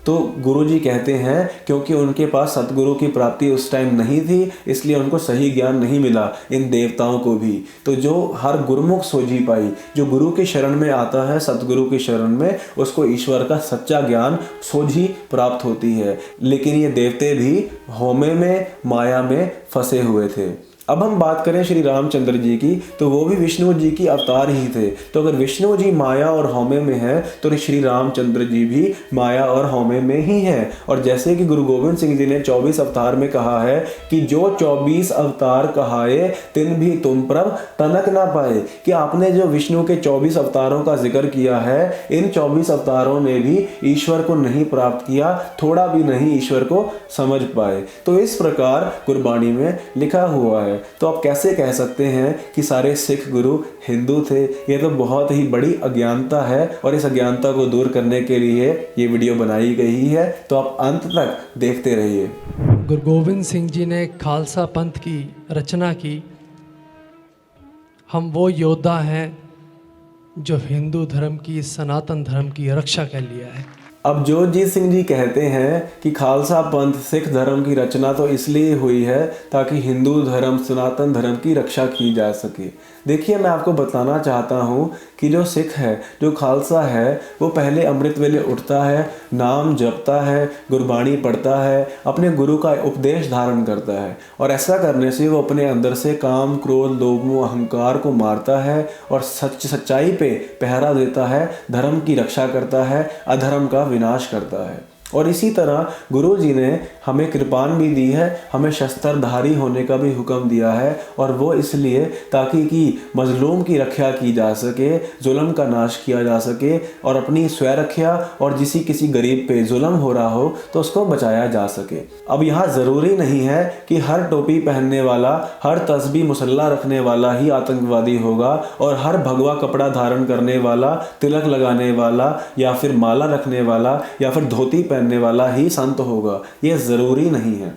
तो गुरुजी कहते हैं क्योंकि उनके पास सतगुरु की प्राप्ति उस टाइम नहीं थी, इसलिए उनको सही ज्ञान नहीं मिला इन देवताओं को भी। तो जो हर गुरुमुख सोझी पाई, जो गुरु के शरण में आता है, सतगुरु की शरण में, उसको ईश्वर का सच्चा ज्ञान सोझी प्राप्त होती है। लेकिन ये देवते भी हौमे में, माया में फंसे हुए थे। अब हम बात करें श्री रामचंद्र जी की, तो वो भी विष्णु जी की अवतार ही थे। तो अगर विष्णु जी माया और हौमे में हैं, तो श्री रामचंद्र जी भी माया और हौमे में ही हैं। और जैसे कि गुरु गोविंद सिंह जी ने 24 अवतार में कहा है कि जो 24 अवतार कहाए, तिन भी तुम प्रभ तनक ना पाए, कि आपने जो विष्णु के 24 अवतारों का जिक्र किया है, इन 24 अवतारों ने भी ईश्वर को नहीं प्राप्त किया, थोड़ा भी नहीं ईश्वर को समझ पाए। तो इस प्रकार गुरबाणी में लिखा हुआ है। तो आप कैसे कह सकते हैं कि सारे सिख गुरु हिंदू थे? ये तो बहुत ही बड़ी अज्ञानता है, और इस अज्ञानता को दूर करने के लिए ये वीडियो बनाई गई है। तो आप अंत तक देखते रहिए। गुरु गोविंद सिंह जी ने खालसा पंथ की रचना की। हम वो योद्धा हैं जो हिंदू धर्म की, सनातन धर्म की रक्षा कर लिया है। अब जोतजीत सिंह जी कहते हैं कि खालसा पंथ सिख धर्म की रचना तो इसलिए हुई है ताकि हिंदू धर्म सनातन धर्म की रक्षा की जा सके। देखिए, मैं आपको बताना चाहता हूँ कि जो सिख है, जो खालसा है, वो पहले अमृत वेले उठता है, नाम जपता है, गुरबाणी पढ़ता है, अपने गुरु का उपदेश धारण करता है, और ऐसा करने से वो अपने अंदर से काम, क्रोध, लोभ, मोह, अहंकार को मारता है और सच्चाई पे पहरा देता है, धर्म की रक्षा करता है, अधर्म का विनाश करता है। और इसी तरह गुरु जी ने हमें कृपान भी दी है, हमें शस्त्रधारी होने का भी हुक्म दिया है, और वो इसलिए ताकि कि मजलूम की रक्षा की जा सके, जुल्म का नाश किया जा सके, और अपनी स्वरक्षा और किसी गरीब पे जुल्म हो रहा हो तो उसको बचाया जा सके। अब यहाँ ज़रूरी नहीं है कि हर टोपी पहनने वाला, हर तस्बीह मुसल्ला रखने वाला ही आतंकवादी होगा, और हर भगवा कपड़ा धारण करने वाला, तिलक लगाने वाला, या फिर माला रखने वाला, या फिर धोती पहनने वाला ही संत होगा। ये ज़रूरी नहीं है।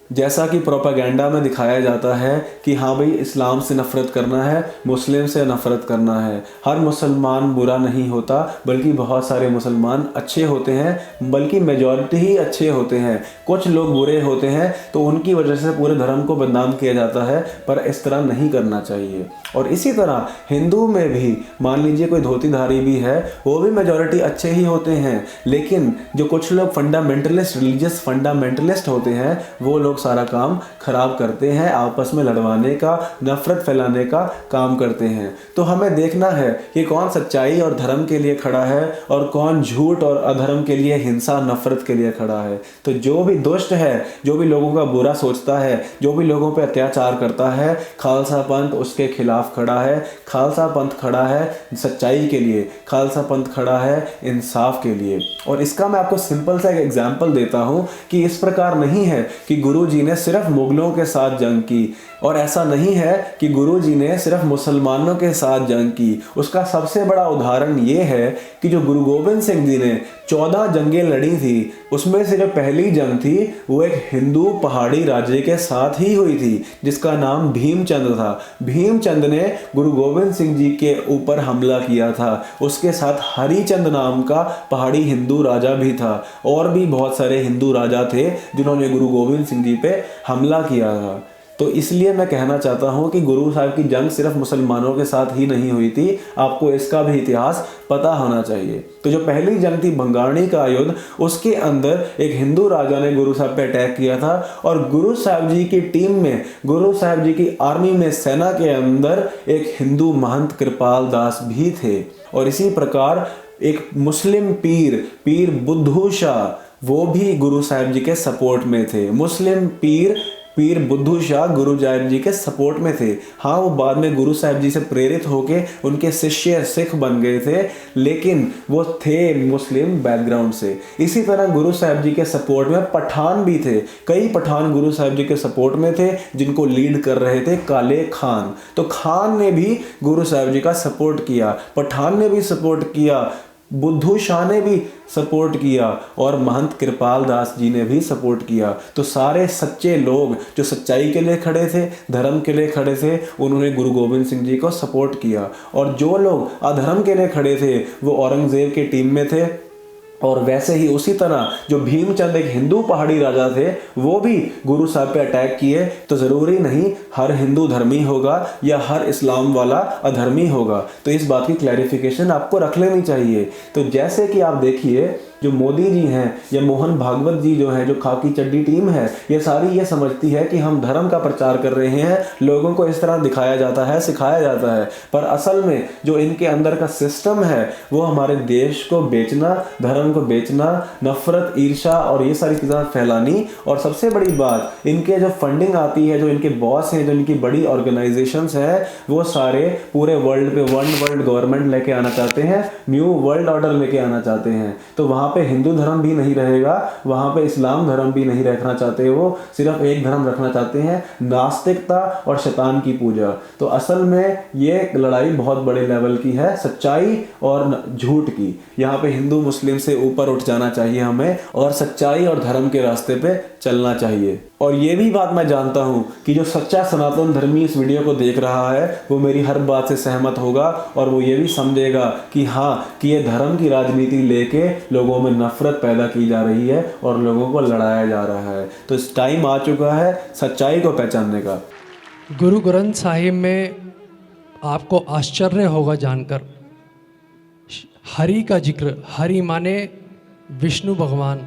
जैसा कि प्रोपेगेंडा में दिखाया जाता है कि हाँ भाई, इस्लाम से नफ़रत करना है, मुस्लिम से नफ़रत करना है, हर मुसलमान बुरा नहीं होता, बल्कि बहुत सारे मुसलमान अच्छे होते हैं, बल्कि मेजॉरिटी ही अच्छे होते हैं। कुछ लोग बुरे होते हैं तो उनकी वजह से पूरे धर्म को बदनाम किया जाता है, पर इस तरह नहीं करना चाहिए। और इसी तरह हिंदू में भी मान लीजिए कोई धोतीधारी भी है, वो भी मेजॉरिटी अच्छे ही होते हैं, लेकिन जो कुछ लोग फंडामेंटलिस्ट, रिलीजियस फंडामेंटलिस्ट होते हैं, वो लोग सारा काम खराब करते हैं, आपस में लड़वाने का, नफरत फैलाने का काम करते हैं। तो हमें देखना है कि कौन सच्चाई और धर्म के लिए खड़ा है और कौन झूठ और अधर्म के लिए, हिंसा, नफरत के लिए खड़ा है। तो जो भी दुष्ट है, जो भी लोगों का बुरा सोचता है, जो भी लोगों पर अत्याचार करता है, खालसा पंथ उसके खिलाफ खड़ा है। खालसा पंथ खड़ा है सच्चाई के लिए, खालसा पंथ खड़ा है इंसाफ के लिए। और इसका मैं आपको सिंपल सा एक एग्जाम्पल देता हूँ कि इस प्रकार नहीं है कि गुरु जी ने सिर्फ मुगलों के साथ जंग की, और ऐसा नहीं है कि गुरु जी ने सिर्फ मुसलमानों के साथ जंग की। उसका सबसे बड़ा उदाहरण ये है कि जो गुरु गोविंद सिंह जी ने 14 जंगें लड़ी थी, उसमें से जो पहली जंग थी वो एक हिंदू पहाड़ी राज्य के साथ ही हुई थी, जिसका नाम भीमचंद था। भीमचंद ने गुरु गोविंद सिंह जी के ऊपर हमला किया था। उसके साथ हरिचंद नाम का पहाड़ी हिंदू राजा भी था, और भी बहुत सारे हिंदू राजा थे जिन्होंने गुरु गोविंद सिंह जी पे हमला किया था। तो इसलिए मैं कहना चाहता हूँ कि गुरु साहब की जंग सिर्फ मुसलमानों के साथ ही नहीं हुई थी, आपको इसका भी इतिहास पता होना चाहिए। तो जो पहली जंग थी बंगाणी का युद्ध, उसके अंदर एक हिंदू राजा ने गुरु साहब पे अटैक किया था, और गुरु साहब जी की टीम में, गुरु साहब जी की आर्मी में, सेना के अंदर एक हिंदू महंत कृपाल दास भी थे। और इसी प्रकार एक मुस्लिम पीर बुद्धू शाह, वो भी गुरु साहब जी के सपोर्ट में थे। मुस्लिम पीर बुद्धू शाह गुरु साहब जी के सपोर्ट में थे। हाँ, वो बाद में गुरु साहब जी से प्रेरित होके उनके शिष्य सिख बन गए थे, लेकिन वो थे मुस्लिम बैकग्राउंड से। इसी तरह गुरु साहब जी के सपोर्ट में पठान भी थे। कई पठान गुरु साहब जी के सपोर्ट में थे, जिनको लीड कर रहे थे काले खान। तो खान ने भी गुरु साहब जी का सपोर्ट किया, पठान ने भी सपोर्ट किया, बुद्धू शाह ने भी सपोर्ट किया, और महंत कृपाल दास जी ने भी सपोर्ट किया। तो सारे सच्चे लोग जो सच्चाई के लिए खड़े थे, धर्म के लिए खड़े थे, उन्होंने गुरु गोविंद सिंह जी को सपोर्ट किया। और जो लोग अधर्म के लिए खड़े थे, वो औरंगजेब की टीम में थे। और वैसे ही उसी तरह जो भीमचंद एक हिंदू पहाड़ी राजा थे, वो भी गुरु साहब पे अटैक किए। तो ज़रूरी नहीं हर हिंदू धर्मी होगा या हर इस्लाम वाला अधर्मी होगा। तो इस बात की क्लैरिफिकेशन आपको रख लेनी चाहिए। तो जैसे कि आप देखिए, जो मोदी जी हैं या मोहन भागवत जी जो हैं, जो खाकी चड्डी टीम है, ये सारी ये समझती है कि हम धर्म का प्रचार कर रहे हैं, लोगों को इस तरह दिखाया जाता है, सिखाया जाता है। पर असल में जो इनके अंदर का सिस्टम है, वो हमारे देश को बेचना, धर्म को बेचना, नफरत, ईर्ष्या और ये सारी चीज़ें फैलानी। और सबसे बड़ी बात, इनके जो फंडिंग आती है, जो इनके बॉस हैं, जो इनकी बड़ी ऑर्गेनाइजेशंस हैं, वो सारे पूरे वर्ल्ड पे वन वर्ल्ड गवर्नमेंट लेके आना चाहते हैं, न्यू वर्ल्ड ऑर्डर लेके आना चाहते हैं। तो वहाँ पे हिंदू धर्म भी नहीं रहेगा, वहाँ पे इस्लाम धर्म भी नहीं रखना चाहते, वो सिर्फ एक धर्म रखना चाहते हैं, नास्तिकता और शैतान की पूजा। तो असल में ये लड़ाई बहुत बड़े लेवल की है, सच्चाई और झूठ की। यहाँ पे हिंदू मुस्लिम से ऊपर उठ जाना चाहिए हमें, और सच्चाई और धर्म के रास्ते पे चलना चाहिए। और ये भी बात मैं जानता हूँ कि जो सच्चा सनातन धर्मी इस वीडियो को देख रहा है, वो मेरी हर बात से सहमत होगा, और वो ये भी समझेगा कि हाँ, कि ये धर्म की राजनीति लेके लोगों लोगों में नफरत पैदा की जा रही है और लोगों को लड़ाया जा रहा है। तो इस टाइम आ चुका है सच्चाई को पहचानने का। गुरु ग्रंथ साहिब में आपको आश्चर्य होगा जानकर, हरि का जिक्र, हरि माने विष्णु भगवान,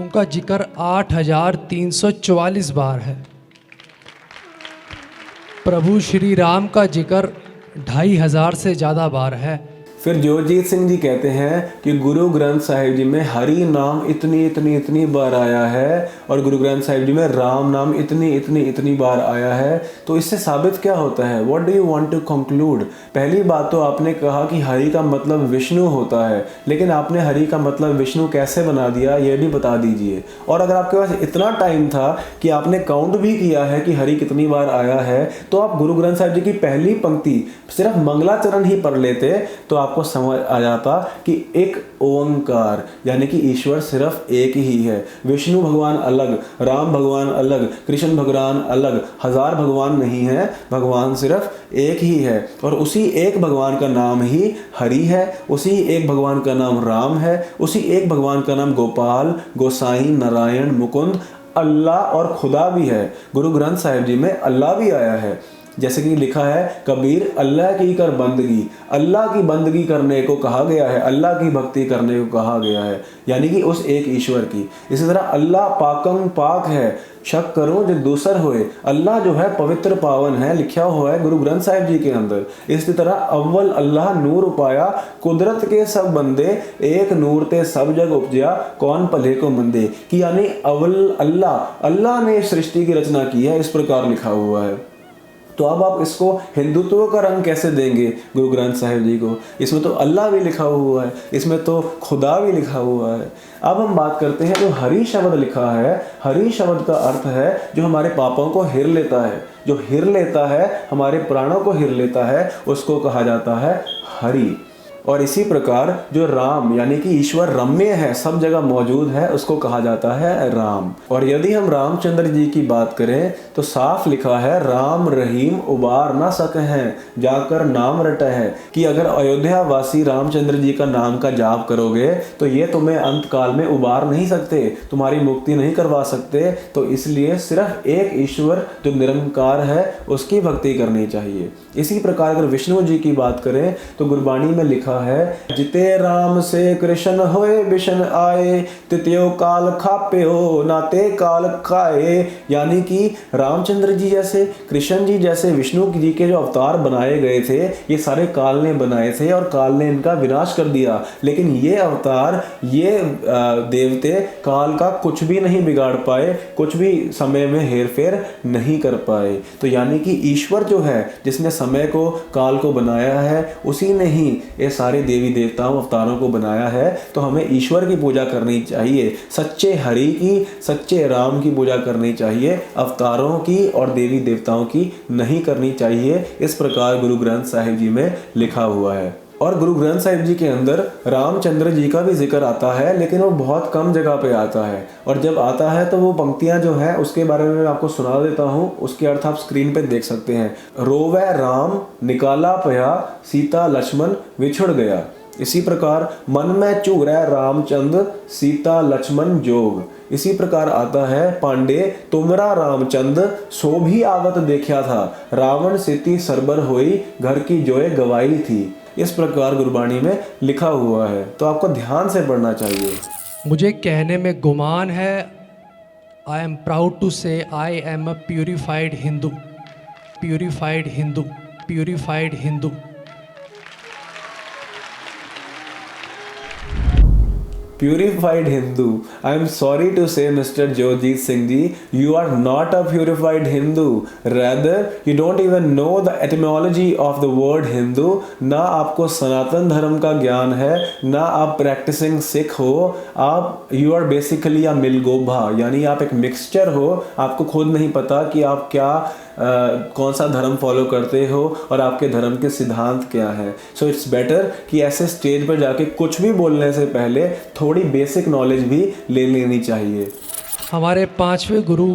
उनका जिक्र 8344 बार है। प्रभु श्री राम का जिक्र 2500 से ज़्यादा बार है। फिर जोरजीत सिंह जी कहते हैं कि गुरु ग्रंथ साहिब जी में हरि नाम इतनी बार आया है और गुरु ग्रंथ साहिब जी में राम नाम इतनी बार आया है। तो इससे साबित क्या होता है? What do you want to conclude? पहली बात तो आपने कहा कि हरि का मतलब विष्णु होता है, लेकिन आपने हरि का मतलब विष्णु कैसे बना दिया ये भी बता दीजिए। और अगर आपके पास इतना टाइम था कि आपने काउंट भी किया है कि हरि कितनी बार आया है, तो आप गुरु ग्रंथ साहिब जी की पहली पंक्ति सिर्फ मंगलाचरण ही पढ़ लेते तो आपको समझ आ जाता कि एक ओंकार यानी कि ईश्वर सिर्फ एक ही है। विष्णु भगवान अलग, राम भगवान अलग, कृष्ण भगवान अलग, 1000 भगवान नहीं है, भगवान सिर्फ एक ही है। और उसी एक भगवान का नाम ही हरि है, उसी एक भगवान का नाम राम है, उसी एक भगवान का नाम गोपाल, गोसाई, नारायण, मुकुंद, अल्लाह और खुदा भी है। गुरु ग्रंथ साहिब जी में अल्लाह भी आया है, जैसे कि लिखा है कबीर अल्लाह की कर बंदगी, अल्लाह की बंदगी करने को कहा गया है, अल्लाह की भक्ति करने को कहा गया है, यानी कि उस एक ईश्वर की। इसी तरह अल्लाह पाकम पाक है, शक करो जो दूसर होए, अल्लाह जो है पवित्र पावन है, लिखा हुआ है गुरु ग्रंथ साहिब जी के अंदर। इसी तरह अव्वल अल्लाह नूर उपाया, कुदरत के सब बंदे, एक नूर ते सब जग उपजया, कौन भले को मंदे, कि यानी अव्वल अल्लाह ने सृष्टि की रचना की है, इस प्रकार लिखा हुआ है। तो अब आप इसको हिंदुत्व का रंग कैसे देंगे गुरु ग्रंथ साहिब जी को? इसमें तो अल्लाह भी लिखा हुआ है, इसमें तो खुदा भी लिखा हुआ है। अब हम बात करते हैं जो हरि शब्द लिखा है। हरि शब्द का अर्थ है जो हमारे पापों को हिर लेता है, जो हिर लेता है, हमारे प्राणों को हिर लेता है, उसको कहा जाता है हरि। और इसी प्रकार जो राम यानी कि ईश्वर रम्य है, सब जगह मौजूद है, उसको कहा जाता है राम। और यदि हम रामचंद्र जी की बात करें तो साफ लिखा है राम रहीम उबार ना सके हैं, जाकर नाम रटा है, कि अगर अयोध्या वासी रामचंद्र जी का नाम का जाप करोगे तो ये तुम्हें अंत काल में उबार नहीं सकते, तुम्हारी मुक्ति नहीं करवा सकते। तो इसलिए सिर्फ एक ईश्वर जो निरंकार है उसकी भक्ति करनी चाहिए। इसी प्रकार अगर विष्णु जी की बात करें तो गुरबाणी में लिखा है जिते राम से कृष्ण होए बिशन आए, तित्यो काल खाप्यो नाते काल खाए, यानी कि रामचंद्र जी जैसे, कृष्ण जी जैसे, विष्णु जी के जो अवतार बनाए गए थे ये सारे काल ने बनाए थे और काल ने इनका विनाश कर दिया। लेकिन ये अवतार, ये देवते काल का कुछ भी नहीं बिगाड़ पाए, कुछ भी समय में हेरफेर नहीं कर पाए। तो यानी कि ईश्वर जो है जिसने समय को, काल को बनाया है, उसी ने ही ये सारे देवी देवताओं अवतारों को बनाया है। तो हमें ईश्वर की पूजा करनी चाहिए, सच्चे हरि की, सच्चे राम की पूजा करनी चाहिए, अवतारों की और देवी देवताओं की नहीं करनी चाहिए। इस प्रकार गुरु ग्रंथ साहिब जी में लिखा हुआ है। और गुरु ग्रंथ साहिब जी के अंदर रामचंद्र जी का भी जिक्र आता है, लेकिन वो बहुत कम जगह पे आता है। और जब आता है तो वो पंक्तियां जो हैं उसके बारे में मैं आपको सुना देता हूँ, उसके अर्थ आप स्क्रीन पे देख सकते हैं। रोवै राम निकाला पया, सीता लक्ष्मण विछुड़ गया। इसी प्रकार मन में चूरै रामचंद्र, सीता लक्ष्मण जोग। इसी प्रकार आता है पांडे तुमरा रामचंद्र, सो भी आवत देखा था, रावण सीती सरबर होई, घर की जोए गवाई थी। इस प्रकार गुरबाणी में लिखा हुआ है, तो आपको ध्यान से पढ़ना चाहिए। मुझे कहने में गुमान है, आई एम प्राउड टू से I am a purified Hindu, purified Hindu, purified Hindu. Purified Hindu. I am sorry to say, Mr. Jojit Singh ji, you are not a purified Hindu. Rather, you don't even know the etymology of the word Hindu. ना आपको सनातन धर्म का ज्ञान है, ना आप practising Sikh हो, आप you are basically a मिलगोभा, यानी आप एक मिक्सचर हो। आपको खुद नहीं पता कि आप क्या कौन सा धर्म फॉलो करते हो और आपके धर्म के सिद्धांत क्या है। सो इट्स बेटर कि ऐसे स्टेज पर जाके कुछ भी बोलने से पहले थोड़ी बेसिक नॉलेज भी ले लेनी चाहिए। हमारे 5वें गुरु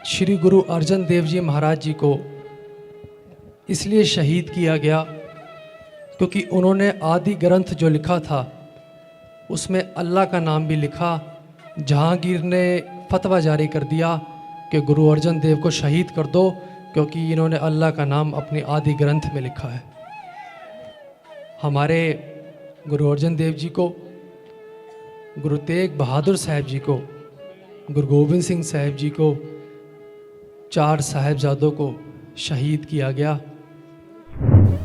श्री गुरु अर्जन देव जी महाराज जी को इसलिए शहीद किया गया क्योंकि उन्होंने आदि ग्रंथ जो लिखा था उसमें अल्लाह का नाम भी लिखा। जहांगीर ने फतवा जारी कर दिया कि गुरु अर्जन देव को शहीद कर दो, क्योंकि इन्होंने अल्लाह का नाम अपने आदि ग्रंथ में लिखा है। हमारे गुरु अर्जन देव जी को, गुरु तेग बहादुर साहब जी को, गुरु गोबिंद सिंह साहब जी को, 4 साहिबजादों को शहीद किया गया।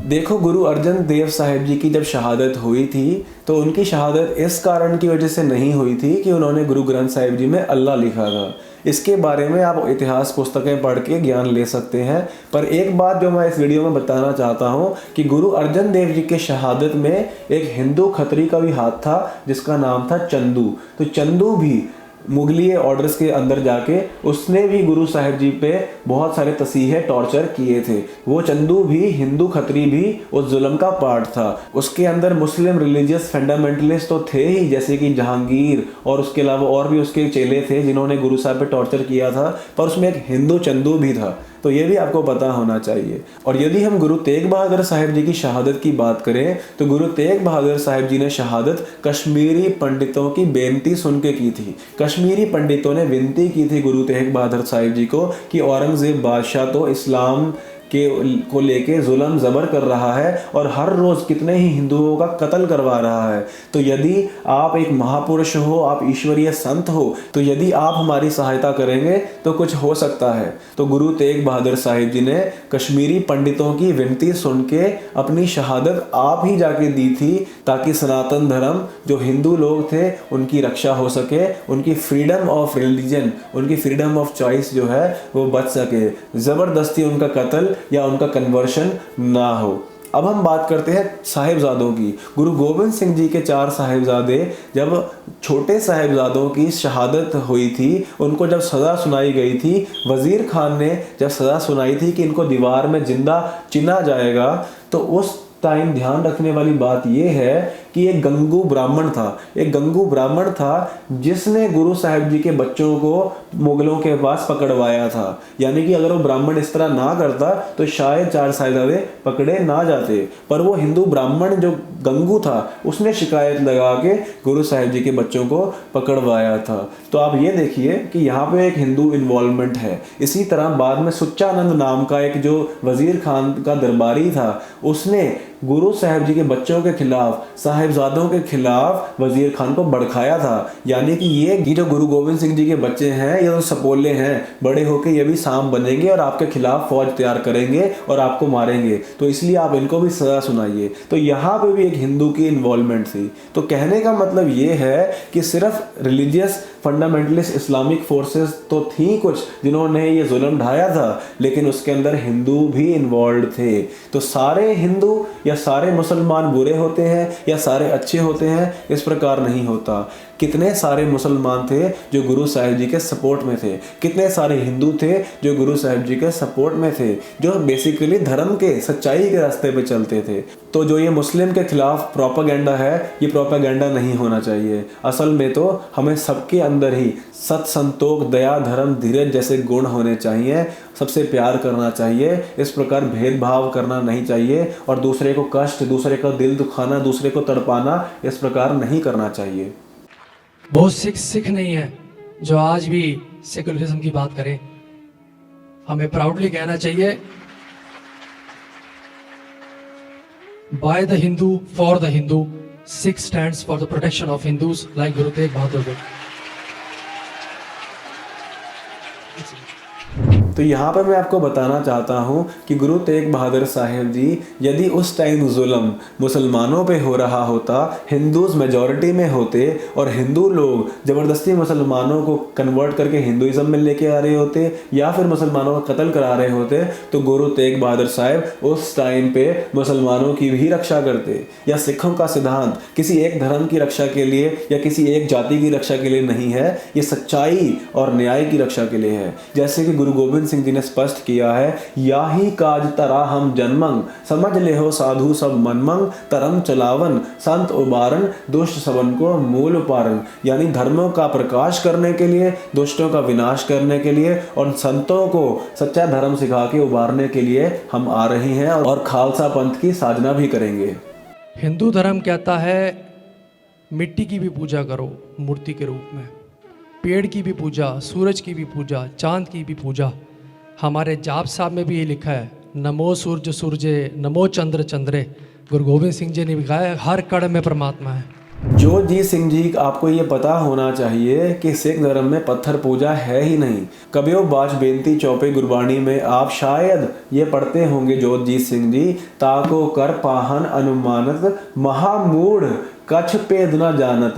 देखो, गुरु अर्जन देव साहिब जी की जब शहादत हुई थी तो उनकी शहादत इस कारण की वजह से नहीं हुई थी कि उन्होंने गुरु ग्रंथ साहिब जी में अल्लाह लिखा था। इसके बारे में आप इतिहास पुस्तकें पढ़ के ज्ञान ले सकते हैं। पर एक बात जो मैं इस वीडियो में बताना चाहता हूँ कि गुरु अर्जन देव जी के शहादत में एक हिंदू खत्री का भी हाथ था जिसका नाम था चंदू। तो चंदू भी मुगलिये ऑर्डर्स के अंदर जाके उसने भी गुरु साहिब जी पे बहुत सारे तसीहे टॉर्चर किए थे। वो चंदू भी, हिंदू खत्री भी उस जुल्म का पार्ट था। उसके अंदर मुस्लिम रिलीजियस फंडामेंटलिस्ट तो थे ही, जैसे कि जहांगीर, और उसके अलावा और भी उसके चेले थे जिन्होंने गुरु साहब पे टॉर्चर किया था, पर उसमें एक हिंदू चंदू भी था। तो ये भी आपको पता होना चाहिए। और यदि हम गुरु तेग बहादुर साहिब जी की शहादत की बात करें तो गुरु तेग बहादुर साहिब जी ने शहादत कश्मीरी पंडितों की बेनती सुन के की थी। कश्मीरी पंडितों ने विनती की थी गुरु तेग बहादुर साहिब जी को कि औरंगजेब बादशाह तो इस्लाम को लेके जुल्म ज़बर कर रहा है और हर रोज़ कितने ही हिंदुओं का कत्ल करवा रहा है। तो यदि आप एक महापुरुष हो, आप ईश्वरीय संत हो, तो यदि आप हमारी सहायता करेंगे तो कुछ हो सकता है। तो गुरु तेग बहादुर साहिब जी ने कश्मीरी पंडितों की विनती सुन के अपनी शहादत आप ही जाके दी थी, ताकि सनातन धर्म, जो हिंदू लोग थे, उनकी रक्षा हो सके, उनकी फ्रीडम ऑफ रिलीजन, उनकी फ्रीडम ऑफ चॉइस जो है वो बच सके, ज़बरदस्ती उनका कत्ल या उनका कन्वर्शन ना हो। अब हम बात करते हैं साहिबजादों की। गुरु गोबिंद सिंह जी के 4 साहिबजादे, जब छोटे साहिबजादों की शहादत हुई थी, उनको जब सज़ा सुनाई गई थी, वज़ीर खान ने जब सज़ा सुनाई थी कि इनको दीवार में जिंदा चिना जाएगा, तो उस टाइम ध्यान रखने वाली बात यह है कि एक गंगू ब्राह्मण था। एक गंगू ब्राह्मण था जिसने गुरु साहिब जी के बच्चों को मुगलों के पास पकड़वाया था। यानी कि अगर वो ब्राह्मण इस तरह ना करता तो शायद 4 साहिबजादे पकड़े ना जाते। पर वो हिंदू ब्राह्मण जो गंगू था, उसने शिकायत लगा के गुरु साहिब जी के बच्चों को पकड़वाया था। तो आप ये देखिए कि यहाँ पे एक हिंदू इन्वॉल्वमेंट है। इसी तरह बाद में सुच्चानंद नाम का एक जो वजीर खान का दरबारी था, उसने गुरु साहिब जी के बच्चों के खिलाफ, साहिबजादों के खिलाफ वजीर खान को भड़काया था। यानी कि ये जो गुरु गोबिंद सिंह जी के बच्चे हैं, ये तो सपोले हैं, बड़े होकर ये भी सांप बनेंगे और आपके खिलाफ फौज तैयार करेंगे और आपको मारेंगे, तो इसलिए आप इनको भी सजा सुनाइए। तो यहाँ पे भी एक हिंदू की इन्वॉल्वमेंट थी। तो कहने का मतलब ये है कि सिर्फ रिलीजियस फंडामेंटलिस्ट इस्लामिक फोर्सेस तो थी कुछ जिन्होंने ये जुल्म ढाया था, लेकिन उसके अंदर हिंदू भी इन्वॉल्व थे। तो सारे हिंदू या सारे मुसलमान बुरे होते हैं या सारे अच्छे होते हैं, इस प्रकार नहीं होता। कितने सारे मुसलमान थे जो गुरु साहिब जी के सपोर्ट में थे, कितने सारे हिंदू थे जो गुरु साहिब जी के सपोर्ट में थे, जो बेसिकली धर्म के, सच्चाई के रास्ते पे चलते थे। तो जो ये मुस्लिम के खिलाफ प्रोपेगेंडा है, ये प्रोपेगेंडा नहीं होना चाहिए। असल में तो हमें सबके अंदर ही सत, संतोष, दया, धर्म, धीरज जैसे गुण होने चाहिए। सबसे प्यार करना चाहिए, इस प्रकार भेदभाव करना नहीं चाहिए, और दूसरे को कष्ट, दूसरे का दिल दुखाना, दूसरे को तड़पाना, इस प्रकार नहीं करना चाहिए। बहुत सिख नहीं है जो आज भी सेकुलरिज्म की बात करें। हमें प्राउडली कहना चाहिए, by the Hindu for the Hindu, Sikh stands for the protection of Hindus like Guru Tegh Bahadur. तो यहाँ पर मैं आपको बताना चाहता हूँ कि गुरु तेग बहादुर साहिब जी, यदि उस टाइम जुल्म मुसलमानों पे हो रहा होता, हिंदूज मेजॉरिटी में होते और हिंदू लोग ज़बरदस्ती मुसलमानों को कन्वर्ट करके हिंदुइज्म में लेके आ रहे होते या फिर मुसलमानों का कत्ल करा रहे होते, तो गुरु तेग बहादुर साहिब उस टाइम पे मुसलमानों की भी रक्षा करते। या सिखों का सिद्धांत किसी एक धर्म की रक्षा के लिए या किसी एक जाति की रक्षा के लिए नहीं है, ये सच्चाई और न्याय की रक्षा के लिए है। जैसे कि गुरु गोबिंद सिंह जी ने स्पष्ट किया है, याही काज तरा हम जन्मंग, समझ ले हो साधु सब मनमंग, तरम चलावन संत उबारन, दुष्ट सबन को मूल उपारन। यानी धर्मों का प्रकाश करने के लिए, दुष्टों का विनाश करने के लिए और संतों को सच्चा धर्म सिखा के उबारने के लिए हम आ रहे हैं और खालसा पंथ की साधना भी करेंगे। हिंदू धर्म कहता है मिट्टी की भी पूजा करो मूर्ति के रूप में, पेड़ की भी पूजा, सूरज की भी पूजा, चांद की भी पूजा। हमारे जाप साहब में भी ये लिखा है, नमो सूरज सूरजे, नमो चंद्र चंद्रे। गुरु गोविंद सिंह जी ने भी कहा है, हर कण में परमात्मा है। जोतजीत सिंह जी, आपको ये पता होना चाहिए कि सिख धर्म में पत्थर पूजा है ही नहीं। कबियो बाज बेनती चौपे गुरबाणी में आप शायद ये पढ़ते होंगे जोतजीत सिंह जी, ताको कर पाहन अनुमानत महामूढ़ कछ भेद न जानत,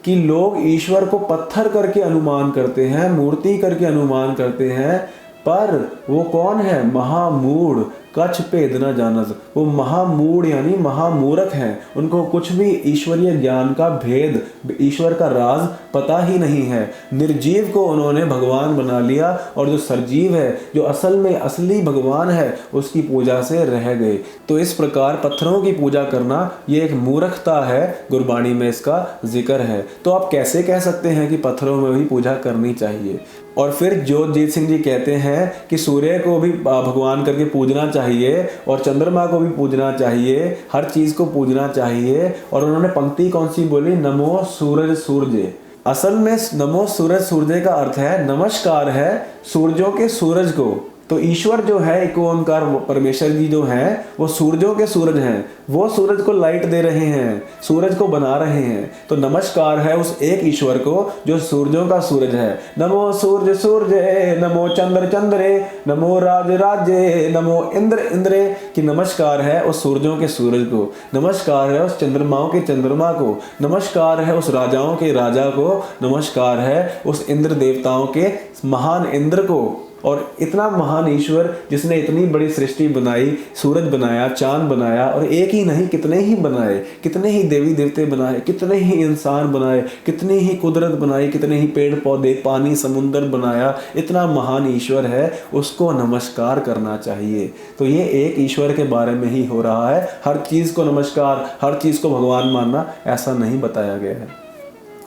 कि लोग ईश्वर को पत्थर करके अनुमान करते हैं, मूर्ति करके अनुमान करते हैं, पर वो कौन है? महामूढ़ कछ भेद न जानत। वो महामूढ़ यानी महामूर्ख हैं, उनको कुछ भी ईश्वरीय ज्ञान का भेद, ईश्वर का राज पता ही नहीं है। निर्जीव को उन्होंने भगवान बना लिया और जो सरजीव है, जो असल में असली भगवान है, उसकी पूजा से रह गए। तो इस प्रकार पत्थरों की पूजा करना ये एक मूर्खता है, गुरबाणी में इसका जिक्र है। तो आप कैसे कह सकते हैं कि पत्थरों में भी पूजा करनी चाहिए? और फिर जोतजीत सिंह जी कहते हैं कि सूर्य को भी भगवान करके पूजना चाहिए और चंद्रमा को भी पूजना चाहिए, हर चीज़ को पूजना चाहिए। और उन्होंने पंक्ति कौन सी बोली? नमो सूरज सूर्य। असल में नमो सूरज सूर्य का अर्थ है नमस्कार है सूरजों के सूरज को। तो ईश्वर जो है, एक ओंकार परमेश्वर जी जो हैं, वो सूरजों के सूरज हैं, वो सूरज को लाइट दे रहे हैं, सूरज को बना रहे हैं। तो नमस्कार है उस एक ईश्वर को जो सूरजों का सूरज है। नमो सूर्य सूर्य, नमो चंद्र चंद्रे, नमो राज राजे, नमो इंद्र इंद्रे, कि नमस्कार है उस सूरजों के सूरज को, नमस्कार है उस चंद्रमाओं के चंद्रमा को, नमस्कार है उस राजाओं के राजा को, नमस्कार है उस इंद्र देवताओं के महान इंद्र को। और इतना महान ईश्वर जिसने इतनी बड़ी सृष्टि बनाई, सूरज बनाया, चांद बनाया, और एक ही नहीं कितने ही बनाए, कितने ही देवी देवते बनाए, कितने ही इंसान बनाए, कितनी ही कुदरत बनाई, कितने ही पेड़ पौधे, पानी, समुंदर बनाया। इतना महान ईश्वर है, उसको नमस्कार करना चाहिए। तो ये एक ईश्वर के बारे में ही हो रहा है। हर चीज़ को नमस्कार, हर चीज़ को भगवान मानना, ऐसा नहीं बताया गया है।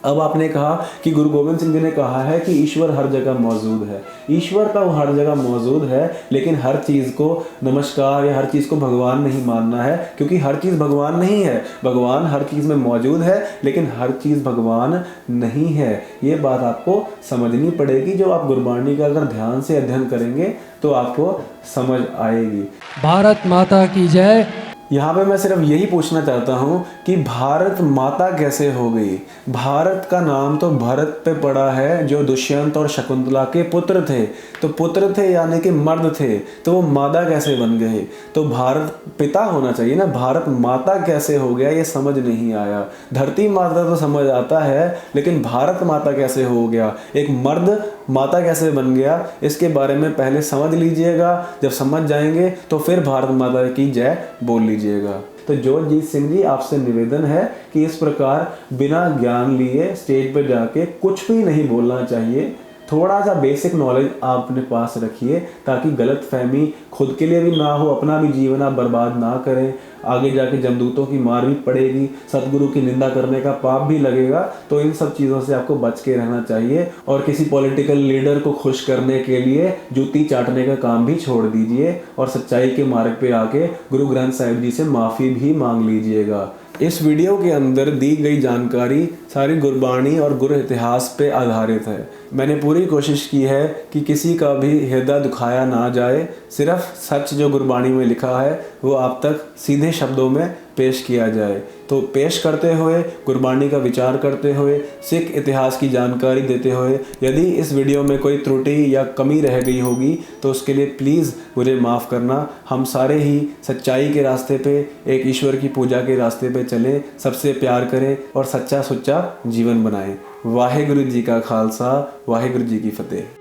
अब आपने कहा कि गुरु गोविंद सिंह जी ने कहा है कि ईश्वर हर जगह मौजूद है। ईश्वर तो हर जगह मौजूद है, लेकिन हर चीज़ को नमस्कार या हर चीज़ को भगवान नहीं मानना है, क्योंकि हर चीज़ भगवान नहीं है। भगवान हर चीज़ में मौजूद है, लेकिन हर चीज़ भगवान नहीं है। ये बात आपको समझनी पड़ेगी। जो आप गुरबाणी का अगर ध्यान से अध्ययन करेंगे तो आपको समझ आएगी। भारत माता की जय। यहाँ पे मैं सिर्फ यही पूछना चाहता हूँ कि भारत माता कैसे हो गई? भारत का नाम तो भरत पे पड़ा है, जो दुष्यंत और शकुंतला के पुत्र थे। तो पुत्र थे यानी कि मर्द थे, तो वो माता कैसे बन गए? तो भारत पिता होना चाहिए ना, भारत माता कैसे हो गया? ये समझ नहीं आया। धरती माता तो समझ आता है, लेकिन भारत माता कैसे हो गया? एक मर्द माता कैसे बन गया? इसके बारे में पहले समझ लीजिएगा। जब समझ जाएंगे तो फिर भारत माता की जय बोल लीजिएगा। तो जोतजीत सिंह जी, आपसे निवेदन है कि इस प्रकार बिना ज्ञान लिए स्टेज पर जाके कुछ भी नहीं बोलना चाहिए। थोड़ा सा बेसिक नॉलेज आप अपने पास रखिए, ताकि गलत फहमी खुद के लिए भी ना हो, अपना भी जीवन आप बर्बाद ना करें। आगे जाके जमदूतों की मार भी पड़ेगी, सतगुरु की निंदा करने का पाप भी लगेगा। तो इन सब चीज़ों से आपको बच के रहना चाहिए। और किसी पॉलिटिकल लीडर को खुश करने के लिए जूती चाटने का काम भी छोड़ दीजिए और सच्चाई के मार्ग पे आके गुरु ग्रंथ साहिब जी से माफ़ी भी मांग लीजिएगा। इस वीडियो के अंदर दी गई जानकारी सारी गुरबाणी और गुरु इतिहास पे आधारित है। मैंने पूरी कोशिश की है कि किसी का भी हृदय दुखाया ना जाए। सिर्फ सच जो गुरबाणी में लिखा है वो आप तक सीधे शब्दों में पेश किया जाए। तो पेश करते हुए, गुरबाणी का विचार करते हुए, सिख इतिहास की जानकारी देते हुए यदि इस वीडियो में कोई त्रुटि या कमी रह गई होगी तो उसके लिए प्लीज़ मुझे माफ़ करना। हम सारे ही सच्चाई के रास्ते पे, एक ईश्वर की पूजा के रास्ते पे चलें, सबसे प्यार करें और सच्चा सुच्चा जीवन बनाएं। वाहेगुरु जी का खालसा, वाहेगुरु जी की फतेह।